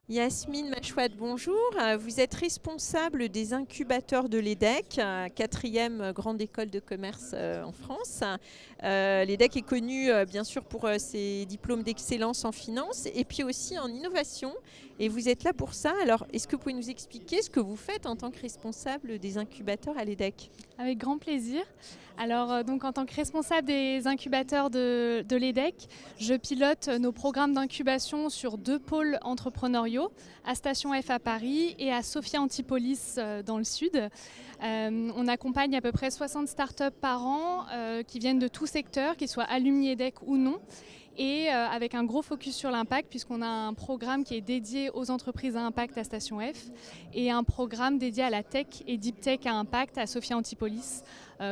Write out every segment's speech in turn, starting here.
Yasmine Machouad, bonjour. Vous êtes responsable des incubateurs de l'EDEC, quatrième grande école de commerce en France. L'EDEC est connue bien sûr pour ses diplômes d'excellence en finance et puis aussi en innovation. Et vous êtes là pour ça. Alors, est-ce que vous pouvez nous expliquer ce que vous faites en tant que responsable des incubateurs à l'EDEC? Avec grand plaisir. Alors, donc, en tant que responsable des incubateurs de l'EDEC, je pilote nos programmes d'incubation sur 2 pôles entrepreneuriaux, à Station F à Paris et à Sophia Antipolis dans le sud. On accompagne à peu près 60 startups par an qui viennent de tout secteur, qu'ils soient alumni EDEC ou non. Et avec un gros focus sur l'impact, puisqu'on a un programme qui est dédié aux entreprises à impact à Station F et un programme dédié à la tech et deep tech à impact à Sophia Antipolis,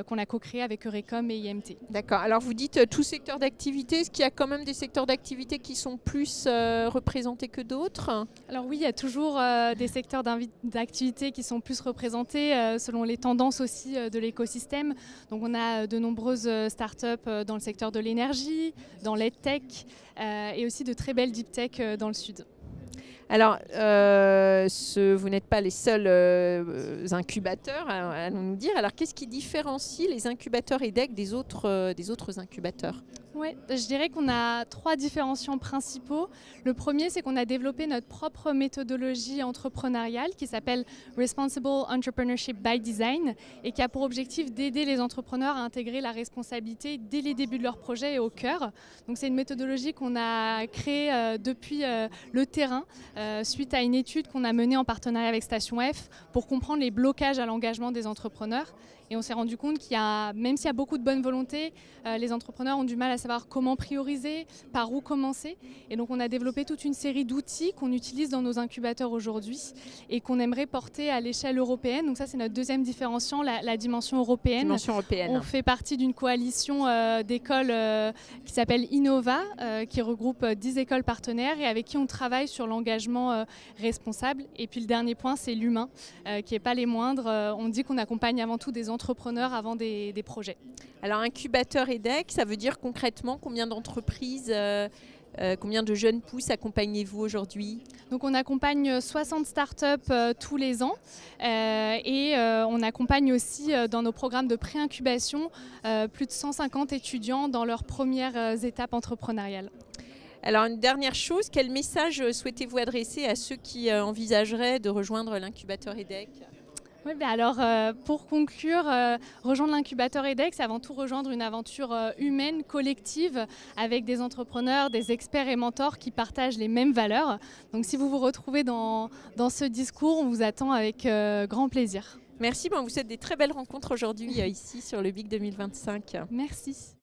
qu'on a co-créé avec Eurecom et IMT. D'accord. Alors, vous dites tout secteur d'activité. Est-ce qu'il y a quand même des secteurs d'activité qui sont plus représentés que d'autres? Alors oui, il y a toujours des secteurs d'activité qui sont plus représentés selon les tendances aussi de l'écosystème. Donc on a de nombreuses startups dans le secteur de l'énergie, dans l'EdTech et aussi de très belles deep tech dans le sud. Alors, vous n'êtes pas les seuls incubateurs, allons nous dire. Alors, qu'est-ce qui différencie les incubateurs EDEC des autres incubateurs? Oui, je dirais qu'on a 3 différenciants principaux. Le premier, c'est qu'on a développé notre propre méthodologie entrepreneuriale qui s'appelle Responsible Entrepreneurship by Design et qui a pour objectif d'aider les entrepreneurs à intégrer la responsabilité dès les débuts de leur projet et au cœur. Donc c'est une méthodologie qu'on a créée depuis le terrain suite à une étude qu'on a menée en partenariat avec Station F pour comprendre les blocages à l'engagement des entrepreneurs. Et on s'est rendu compte même s'il y a beaucoup de bonne volonté, les entrepreneurs ont du mal à savoir comment prioriser, par où commencer. Et donc on a développé toute une série d'outils qu'on utilise dans nos incubateurs aujourd'hui et qu'on aimerait porter à l'échelle européenne. Donc ça, c'est notre deuxième différenciant, la dimension européenne. On fait partie d'une coalition d'écoles qui s'appelle Innova, qui regroupe 10 écoles partenaires et avec qui on travaille sur l'engagement responsable. Et puis le dernier point, c'est l'humain, qui n'est pas les moindres. On dit qu'on accompagne avant tout des entrepreneurs avant des projets. Alors, incubateur EDEC, ça veut dire concrètement combien d'entreprises, combien de jeunes pousses accompagnez-vous aujourd'hui? Donc on accompagne 60 startups tous les ans et on accompagne aussi dans nos programmes de pré-incubation plus de 150 étudiants dans leurs premières étapes entrepreneuriales. Alors, une dernière chose, quel message souhaitez-vous adresser à ceux qui envisageraient de rejoindre l'incubateur EDEC? Oui, alors pour conclure, rejoindre l'incubateur EDEC, c'est avant tout rejoindre une aventure humaine, collective, avec des entrepreneurs, des experts et mentors qui partagent les mêmes valeurs. Donc si vous vous retrouvez dans ce discours, on vous attend avec grand plaisir. Merci, on vous souhaite des très belles rencontres aujourd'hui ici sur le BIC 2025. Merci.